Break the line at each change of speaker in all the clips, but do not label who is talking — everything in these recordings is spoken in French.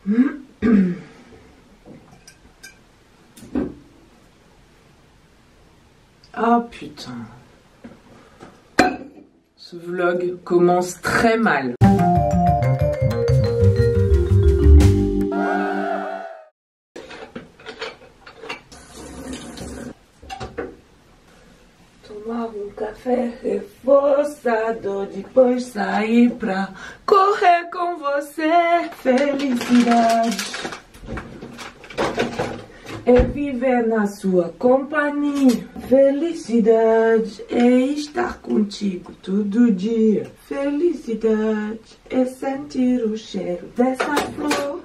Oh putain. Ce vlog commence très mal. Tomar café reforçado, depois sair pra correr com você. Felicidade é viver na sua companhia. Felicidade é estar contigo todo dia. Felicidade é sentir o cheiro dessa flor.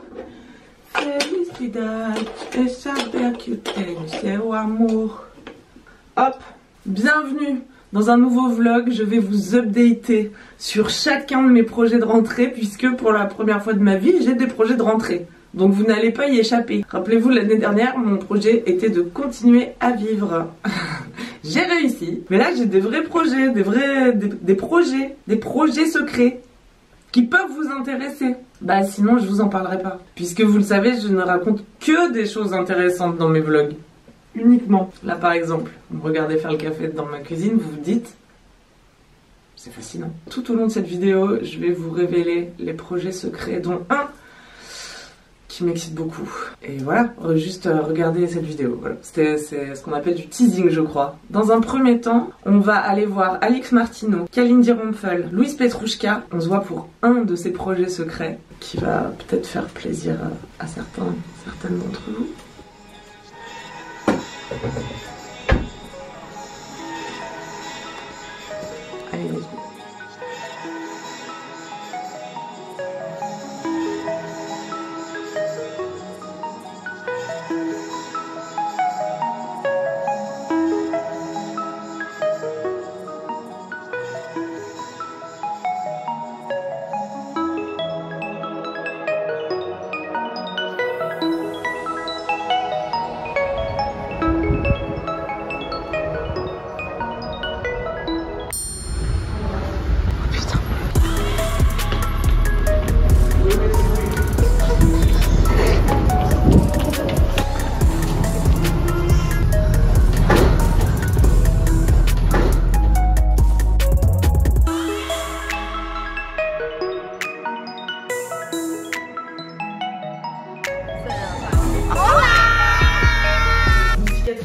Felicidade é saber que eu tenho seu amor. Hop, bienvenue dans un nouveau vlog. Je vais vous updater sur chacun de mes projets de rentrée, puisque pour la première fois de ma vie, j'ai des projets de rentrée. Donc vous n'allez pas y échapper. Rappelez-vous, l'année dernière, mon projet était de continuer à vivre. J'ai réussi. Mais là, j'ai des vrais projets, des projets secrets qui peuvent vous intéresser. Bah sinon, je vous en parlerai pas. Puisque vous le savez, je ne raconte que des choses intéressantes dans mes vlogs. Uniquement. Là, par exemple, vous me regardez faire le café dans ma cuisine, vous vous dites... C'est fascinant. Tout au long de cette vidéo, je vais vous révéler les projets secrets, dont un qui m'excite beaucoup. Et voilà, juste regardez cette vidéo. Voilà. C'est ce qu'on appelle du teasing, je crois. Dans un premier temps, on va aller voir Alix Martineau, Kalindi Rumpel, Louise Petrouchka. On se voit pour un de ces projets secrets qui va peut-être faire plaisir à certaines d'entre vous. Allez, let's go.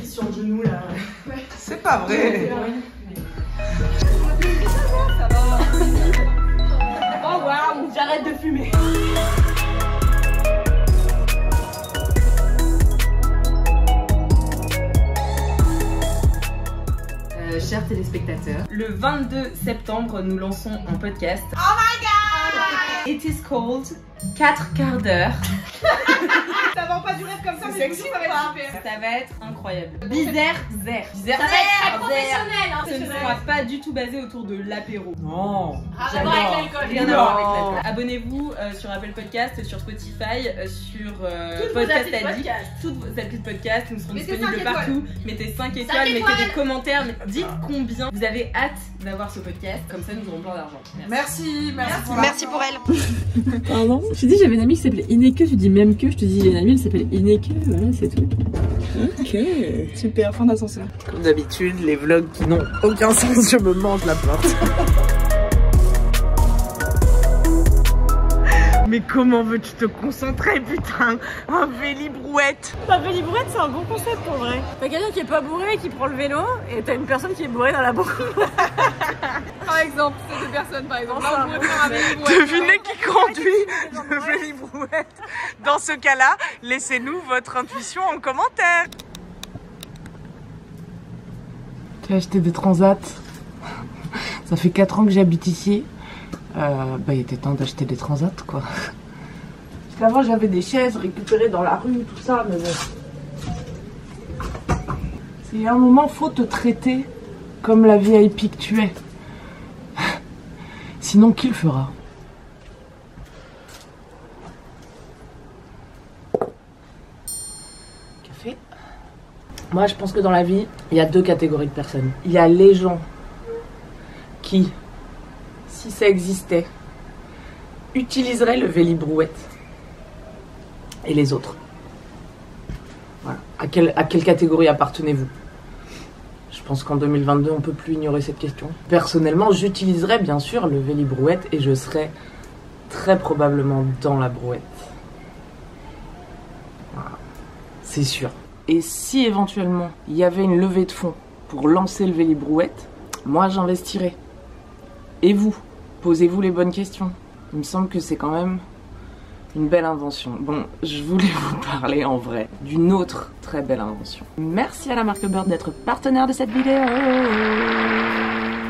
Sur le genou là. C'est pas vrai. Ça va. Oh waouh, j'arrête de fumer.
Chers téléspectateurs, le 22 septembre, nous lançons un podcast.
Oh my god!
It is called 4 quarts d'heure.
Ça va pas durer comme ça, mais ça va être super.
Ça va être incroyable. Bizarre.
Ça va être très professionnel. Hein,
Ce ne sera pas du tout basé autour de l'apéro.
Non.
Rien à voir avec l'alcool.
Rien à voir avec l'alcool. Abonnez-vous sur Apple Podcast, sur Spotify, sur Podcast Addict. Toutes vos applis de podcast, nous serons disponibles partout. Mettez 5 étoiles, mettez des commentaires, dites combien vous avez hâte d'avoir ce podcast. Comme ça, nous aurons plein d'argent.
Merci pour elle.
Pardon? Je te dis, j'avais une amie qui s'appelait Ineke, tu dis même que, je te dis, j'ai une amie, elle s'appelle Ineke, voilà, c'est tout. Ok.
Super, fin d'ascenseur.
Comme d'habitude, les vlogs qui n'ont aucun sens, je me mange la porte. Mais comment veux-tu te concentrer, putain? Un vélibrouette.
La vélibrouette, c'est un bon concept en vrai. T'as quelqu'un qui est pas bourré et qui prend le vélo, et t'as une personne qui est bourrée dans la bourre.
Par exemple, c'est deux personnes par exemple. Là, on pourrait faire un vélibrouette.
Devinez qui conduit le vélibrouette. Dans ce cas-là, laissez-nous votre intuition en commentaire. J'ai acheté des transats. Ça fait 4 ans que j'habite ici. Bah, il était temps d'acheter des transats, quoi. Parce qu'avant, j'avais des chaises récupérées dans la rue, tout ça, mais bon. C'est un moment, faut te traiter comme la VIP que tu es. Sinon, qui le fera? Café. Moi, je pense que dans la vie, il y a 2 catégories de personnes. Il y a les gens qui, si ça existait, utiliseraient le vélibrouette Et les autres? Voilà. À quelle catégorie appartenez-vous? Je pense qu'en 2022, on peut plus ignorer cette question. Personnellement, j'utiliserais bien sûr le Vélibrouette et je serais très probablement dans la brouette. Voilà. C'est sûr. Et si éventuellement, il y avait une levée de fonds pour lancer le Vélibrouette, moi j'investirais. Et vous? Posez-vous les bonnes questions. Il me semble que c'est quand même une belle invention. Bon, je voulais vous parler en vrai d'une autre très belle invention. Merci à la marque Bird d'être partenaire de cette vidéo.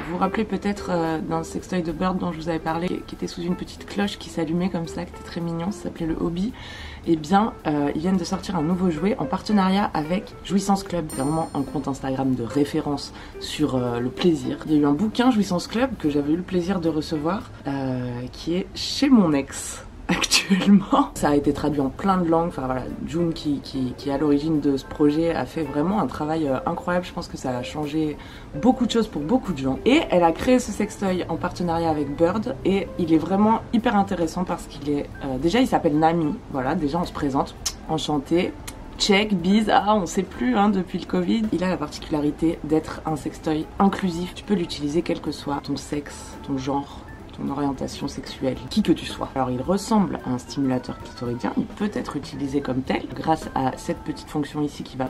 Vous vous rappelez peut-être d'un sextoy de Bird dont je vous avais parlé, qui était sous une petite cloche qui s'allumait comme ça, qui était très mignon, ça s'appelait le Hobby. Eh bien, ils viennent de sortir un nouveau jouet en partenariat avec Jouissance Club. C'est vraiment un compte Instagram de référence sur le plaisir. Il y a eu un bouquin Jouissance Club que j'avais eu le plaisir de recevoir, qui est chez mon ex. Actuellement, ça a été traduit en plein de langues. Enfin voilà, June qui est à l'origine de ce projet a fait vraiment un travail incroyable. Je pense que ça a changé beaucoup de choses pour beaucoup de gens. Et elle a créé ce sextoy en partenariat avec Bird et il est vraiment hyper intéressant parce qu'il est déjà il s'appelle Nami. Voilà, déjà on se présente, enchanté. Check, bise, on sait plus depuis le Covid. Il a la particularité d'être un sextoy inclusif. Tu peux l'utiliser quel que soit ton sexe, ton genre, ton orientation sexuelle, qui que tu sois. Alors il ressemble à un stimulateur clitoridien, il peut être utilisé comme tel grâce à cette petite fonction ici qui va...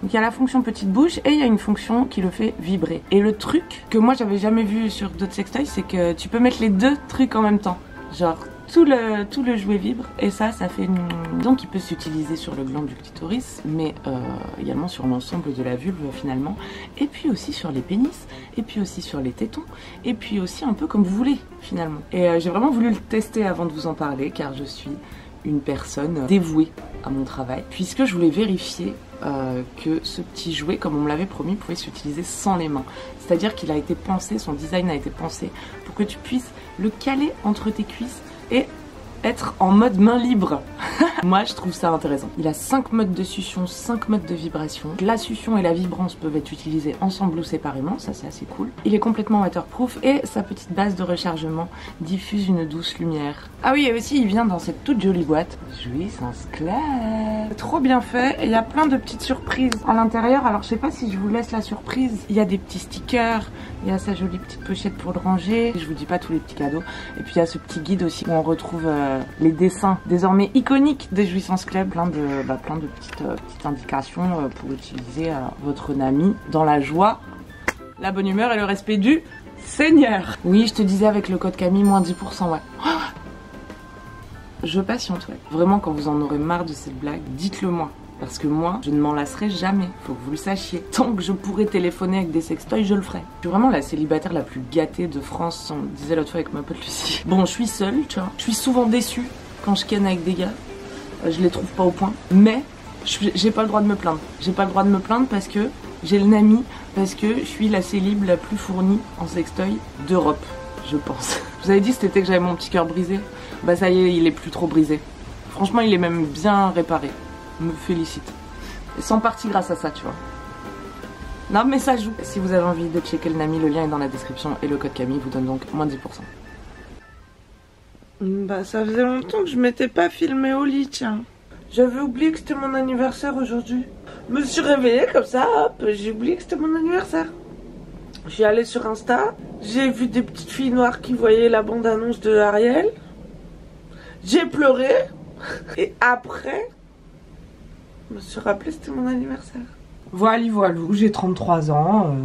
Donc il y a la fonction petite bouche et il y a une fonction qui le fait vibrer. Et le truc que moi j'avais jamais vu sur d'autres sextoys, c'est que tu peux mettre les deux trucs en même temps. Genre tout le jouet vibre et ça fait une... Donc il peut s'utiliser sur le gland du clitoris mais également sur l'ensemble de la vulve finalement, et puis aussi sur les pénis, et puis aussi sur les tétons, et puis aussi un peu comme vous voulez finalement. Et j'ai vraiment voulu le tester avant de vous en parler car je suis une personne dévouée à mon travail, puisque je voulais vérifier que ce petit jouet, comme on me l'avait promis, pouvait s'utiliser sans les mains. C'est-à-dire qu'il a été pensé, son design a été pensé pour que tu puisses le caler entre tes cuisses et être en mode main libre. Moi je trouve ça intéressant. Il a 5 modes de succion, 5 modes de vibration. La succion et la vibrance peuvent être utilisées ensemble ou séparément, ça c'est assez cool. Il est complètement waterproof et sa petite base de rechargement diffuse une douce lumière. Ah oui, et aussi il vient dans cette toute jolie boîte. Jouissance Club. Trop bien fait et il y a plein de petites surprises à l'intérieur. Alors je sais pas si je vous laisse la surprise. Il y a des petits stickers, il y a sa jolie petite pochette pour le ranger. Je vous dis pas tous les petits cadeaux. Et puis il y a ce petit guide aussi où on retrouve les dessins désormais iconiques des Jouissance Club, plein de petites indications pour utiliser votre Nami dans la joie, la bonne humeur et le respect du Seigneur. Oui, je te disais avec le code Camille, moins 10%, ouais. Je patiente, ouais. Vraiment, quand vous en aurez marre de cette blague, dites-le moi. Parce que moi, je ne m'en lasserai jamais, faut que vous le sachiez. Tant que je pourrai téléphoner avec des sextoys, je le ferai. Je suis vraiment la célibataire la plus gâtée de France, on disait l'autre fois avec ma pote Lucie. Bon, je suis seule, tu vois. Je suis souvent déçue quand je ken avec des gars. Je les trouve pas au point. Mais j'ai pas le droit de me plaindre. J'ai pas le droit de me plaindre parce que j'ai le Nami, parce que je suis la célib la plus fournie en sextoy d'Europe, je pense. Je vous avais dit cet été que j'avais mon petit cœur brisé. Bah ça y est, il est plus trop brisé. Franchement, il est même bien réparé. Me félicite. Et c'est en partie grâce à ça, tu vois. Non mais ça joue. Si vous avez envie de checker le Nami, le lien est dans la description et le code Camille vous donne donc moins 10%. Bah ça faisait longtemps que je m'étais pas filmée au lit, tiens. J'avais oublié que c'était mon anniversaire aujourd'hui. Je me suis réveillée comme ça, hop, j'ai oublié que c'était mon anniversaire. Je suis allée sur Insta, j'ai vu des petites filles noires qui voyaient la bande-annonce de Ariel. J'ai pleuré. Et après, je me suis rappelé que c'était mon anniversaire. Voilou, j'ai 33 ans,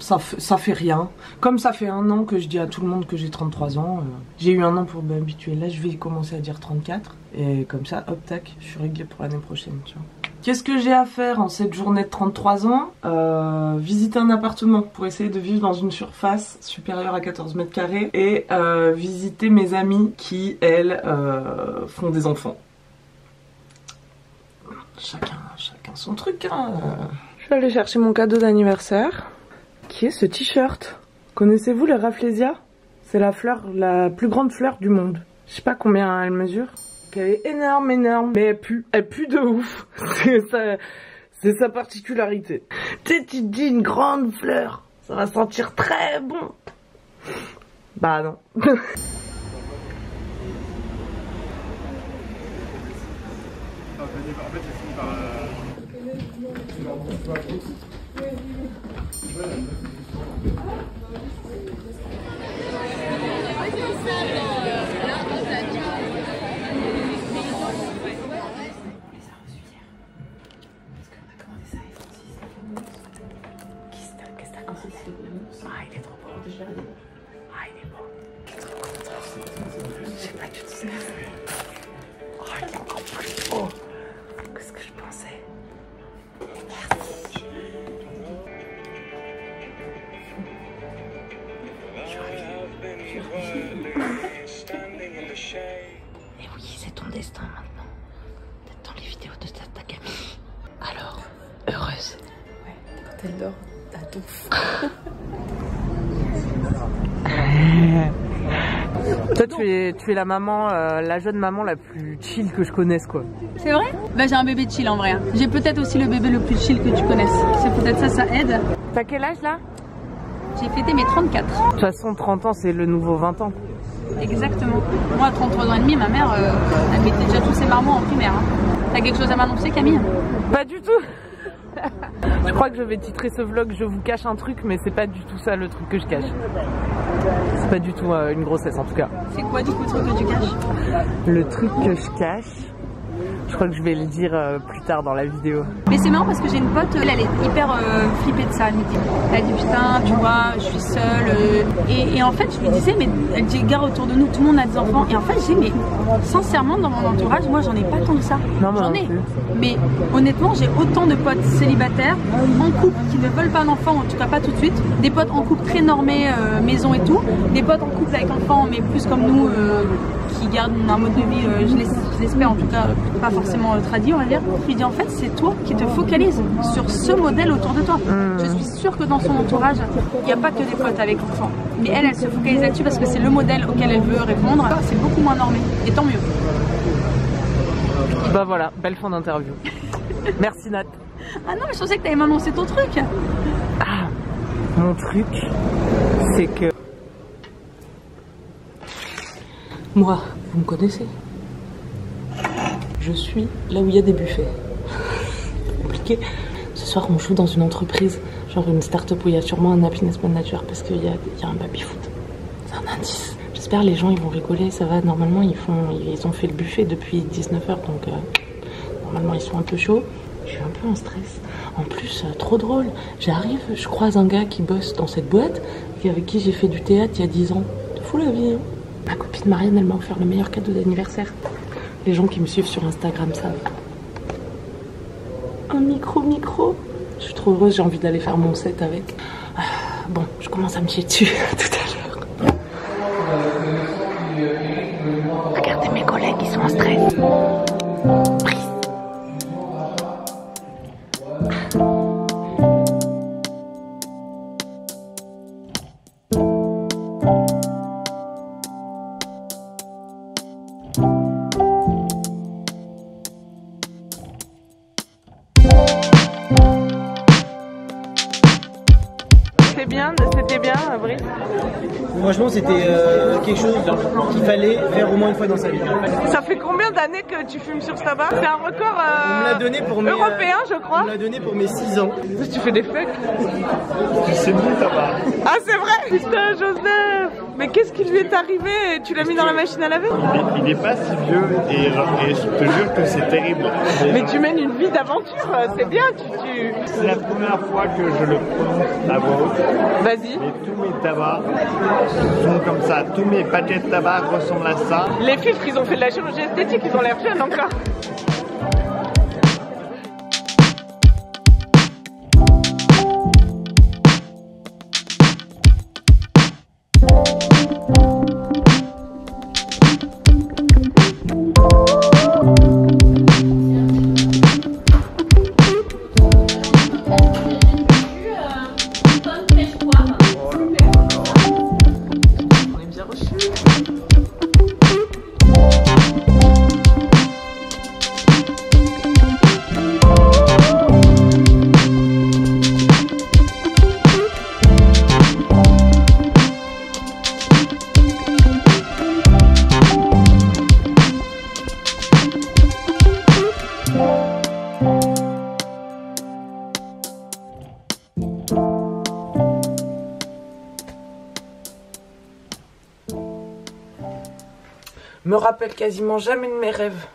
ça fait rien. Comme ça fait 1 an que je dis à tout le monde que j'ai 33 ans, j'ai eu 1 an pour m'habituer. Là, je vais commencer à dire 34. Et comme ça, hop, tac, je suis réglée pour l'année prochaine, tu vois. Qu'est-ce que j'ai à faire en cette journée de 33 ans? Visiter un appartement pour essayer de vivre dans une surface supérieure à 14 mètres carrés et visiter mes amies qui, elles, font des enfants. Chacun son truc, hein. Je suis allée chercher mon cadeau d'anniversaire, qui est ce t-shirt. Connaissez-vous les Rafflesia? C'est la fleur, la plus grande fleur du monde. Je sais pas combien elle mesure. Elle est énorme, mais elle pue de ouf. C'est sa particularité. Tu sais, tu te dis une grande fleur, ça va sentir très bon. Bah non. Ah, il est trop beau. Ah, il est beau. Je suis trop contente. Je sais pas du tout ce que c'est. Oh, il est encore plus beau que ce que je pensais. Merci. Et oui, c'est ton destin maintenant. D'être dans les vidéos de ta Camille. Alors, heureuse.
Ouais, quand elle dort, t'as tout.
Toi, tu es la maman, la jeune maman la plus chill que je connaisse, quoi.
C'est vrai? Bah j'ai un bébé chill en vrai. J'ai peut-être aussi le bébé le plus chill que tu connaisses. C'est peut-être ça aide.
T'as quel âge là?
J'ai fêté mes 34.
De toute façon, 30 ans, c'est le nouveau 20 ans.
Exactement. Moi à 33 ans et demi, ma mère, elle mettait déjà tous ses marmots en primaire. Hein. T'as quelque chose à m'annoncer, Camille?
Pas du tout. Je crois que je vais titrer ce vlog Je vous cache un truc, mais c'est pas du tout ça le truc que je cache. C'est pas du tout une grossesse en tout cas.
C'est quoi du coup le truc que tu caches?
Le truc que je cache, je crois que je vais le dire plus tard dans la vidéo.
Mais c'est marrant parce que j'ai une pote, elle est hyper flippée de ça, elle me dit. Elle dit putain, tu vois, je suis seule. Et en fait, je lui disais, mais elle dit, gars, autour de nous, tout le monde a des enfants. Et en fait, j'ai mais sincèrement, dans mon entourage, moi, j'en ai pas tant que ça. J'en ai. Mais honnêtement, j'ai autant de potes célibataires, en couple, qui ne veulent pas d'enfants, en tout cas pas tout de suite. Des potes en couple très normés, maison et tout. Des potes en couple avec enfants, mais plus comme nous, qui gardent un mode de vie, je l'espère en tout cas, pas forcément tradit, on va dire. Je lui dis en fait, c'est toi qui te focalises sur ce modèle autour de toi. Je suis sûre que dans son entourage, il n'y a pas que des potes avec enfants. Mais elle se focalise là-dessus parce que c'est le modèle auquel elle veut répondre. C'est beaucoup moins normé. Et tant mieux.
Bah voilà, belle fin d'interview. Merci Nat.
Ah non, mais je pensais que t'allais m'annoncer ton truc.
Ah, mon truc, c'est que... Moi, vous me connaissez. Je suis là où il y a des buffets. Compliqué. Ce soir, on joue dans une entreprise, genre une start-up où il y a sûrement un happiness manager parce qu'il y a un baby-foot. C'est un indice. J'espère les gens ils vont rigoler, ça va. Normalement, ils ont fait le buffet depuis 19h, donc normalement ils sont un peu chauds. Je suis un peu en stress. En plus, trop drôle. J'arrive, je croise un gars qui bosse dans cette boîte, avec qui j'ai fait du théâtre il y a 10 ans. C'est fou la vie, hein. Ma copine Marianne, elle m'a offert le meilleur cadeau d'anniversaire. Les gens qui me suivent sur Instagram savent. Un micro. Je suis trop heureuse, j'ai envie d'aller faire mon set avec. Bon, je commence à me chier dessus tout à l'heure. Regardez mes collègues, ils sont en stress. Prise. C'était bien, Brice.
Franchement, c'était quelque chose qu'il fallait faire au moins une fois dans sa vie.
Ça fait combien d'années que tu fumes sur tabac? C'est un record
on me l'a donné pour mes,
européen, je crois.
On me l'a donné pour mes 6 ans.
Tu fais des fucks?
C'est bon tabac.
Ah, c'est vrai? Putain, Joseph! Mais qu'est-ce qui lui est arrivé? Tu l'as mis dans la machine à laver?
Il n'est pas si vieux et je te jure que c'est terrible.
Mais tu mènes une vie d'aventure, c'est bien.
C'est la première fois que je le prononce à voix haute.
Vas-y.
Et tous mes tabacs sont comme ça. Tous mes paquets de tabac ressemblent à ça.
Les fifres, ils ont fait de la chirurgie esthétique, ils ont l'air jeunes encore. me rappelle quasiment jamais de mes rêves.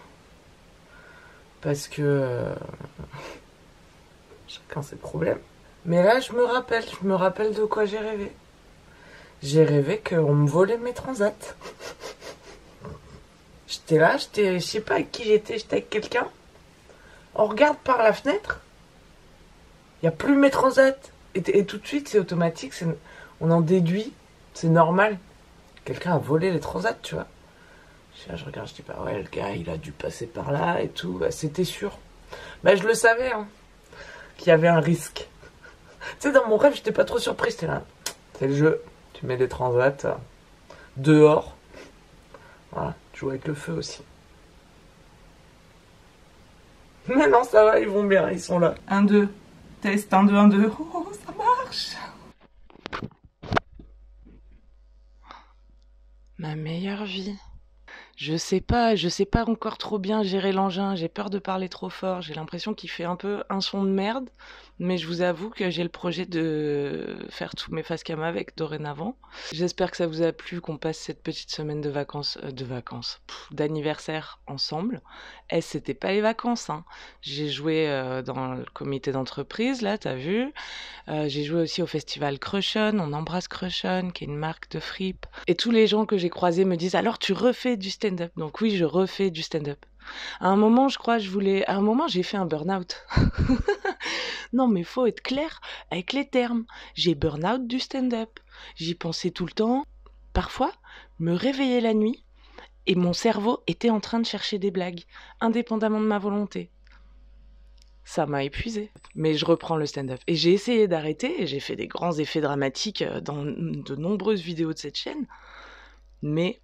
Parce que... chacun ses problèmes. Mais là, je me rappelle de quoi j'ai rêvé. J'ai rêvé qu'on me volait mes transats. J'étais là, je sais pas avec qui j'étais avec quelqu'un. On regarde par la fenêtre. Il n'y a plus mes transats. Et tout de suite, c'est automatique, on en déduit, c'est normal. Quelqu'un a volé les transats, tu vois. Je regarde, je dis, bah ouais, le gars, il a dû passer par là et tout. Bah, c'était sûr. Bah, je le savais, hein, qu'il y avait un risque. Tu sais, dans mon rêve, j'étais pas trop surprise. J'étais là, c'est le jeu. Tu mets des transats dehors. Voilà, tu joues avec le feu aussi. Mais non, ça va, ils vont bien, ils sont là. 1, 2. Test, 1, 2, 1, 2. Oh, ça marche. Ma meilleure vie. Je sais pas encore trop bien gérer l'engin, j'ai peur de parler trop fort, j'ai l'impression qu'il fait un peu un son de merde, mais je vous avoue que j'ai le projet de faire tous mes facecam avec dorénavant. J'espère que ça vous a plu, qu'on passe cette petite semaine de vacances, d'anniversaire ensemble. Et c'était pas les vacances, hein. J'ai joué dans le comité d'entreprise, là, t'as vu. J'ai joué aussi au festival Crushon, on embrasse Crushon, qui est une marque de fripe. Et tous les gens que j'ai croisés me disent, alors tu refais du stand-up? Donc oui, je refais du stand-up. À un moment, je crois, à un moment, j'ai fait un burn-out. Non, mais faut être clair avec les termes. J'ai burn-out du stand-up. J'y pensais tout le temps. Parfois, me réveiller la nuit et mon cerveau était en train de chercher des blagues, indépendamment de ma volonté. Ça m'a épuisée. Mais je reprends le stand-up. Et j'ai essayé d'arrêter, et j'ai fait des grands effets dramatiques dans de nombreuses vidéos de cette chaîne. Mais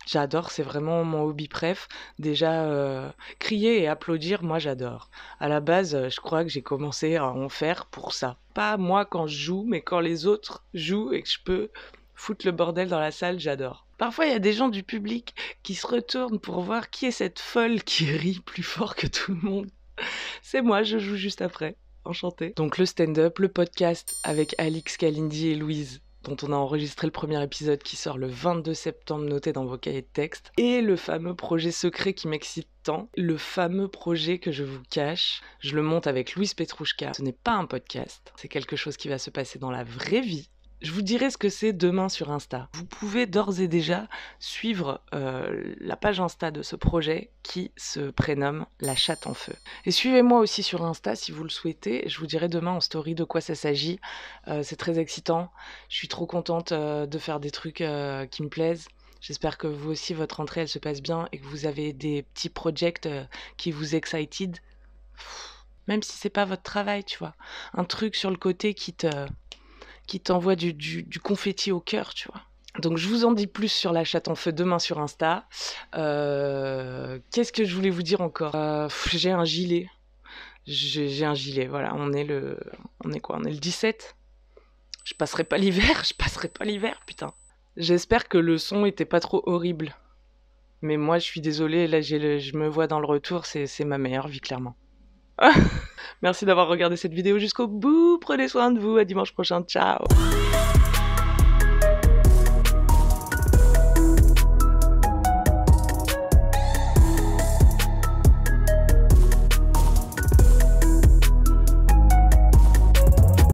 j'adore, c'est vraiment mon hobby préf. Déjà, crier et applaudir, moi j'adore. À la base, je crois que j'ai commencé à en faire pour ça. Pas moi quand je joue, mais quand les autres jouent et que je peux foutre le bordel dans la salle, j'adore. Parfois, il y a des gens du public qui se retournent pour voir qui est cette folle qui rit plus fort que tout le monde. C'est moi, je joue juste après. Enchantée. Donc le stand-up, le podcast avec Alix, Kalindi et Louise, dont on a enregistré le premier épisode qui sort le 22 septembre, noté dans vos cahiers de texte, et le fameux projet secret qui m'excite tant, le fameux projet que je vous cache. Je le monte avec Louise Petrouchka. Ce n'est pas un podcast, c'est quelque chose qui va se passer dans la vraie vie. Je vous dirai ce que c'est demain sur Insta. Vous pouvez d'ores et déjà suivre la page Insta de ce projet qui se prénomme La Chatte en Feu. Et suivez-moi aussi sur Insta si vous le souhaitez. Je vous dirai demain en story de quoi ça s'agit. C'est très excitant. Je suis trop contente de faire des trucs qui me plaisent. J'espère que vous aussi, votre rentrée, elle se passe bien et que vous avez des petits projects qui vous excited. Même si c'est pas votre travail, tu vois. Un truc sur le côté qui t'envoie du confetti au cœur, tu vois. Donc je vous en dis plus sur La Chatte en Feu demain sur Insta. Qu'est-ce que je voulais vous dire encore? J'ai un gilet. J'ai un gilet, voilà. On est le 17. Je passerai pas l'hiver, putain. J'espère que le son était pas trop horrible. Mais moi, je suis désolée, là, je me vois dans le retour, c'est ma meilleure vie, clairement. Merci d'avoir regardé cette vidéo jusqu'au bout. Prenez soin de vous. À dimanche prochain. Ciao.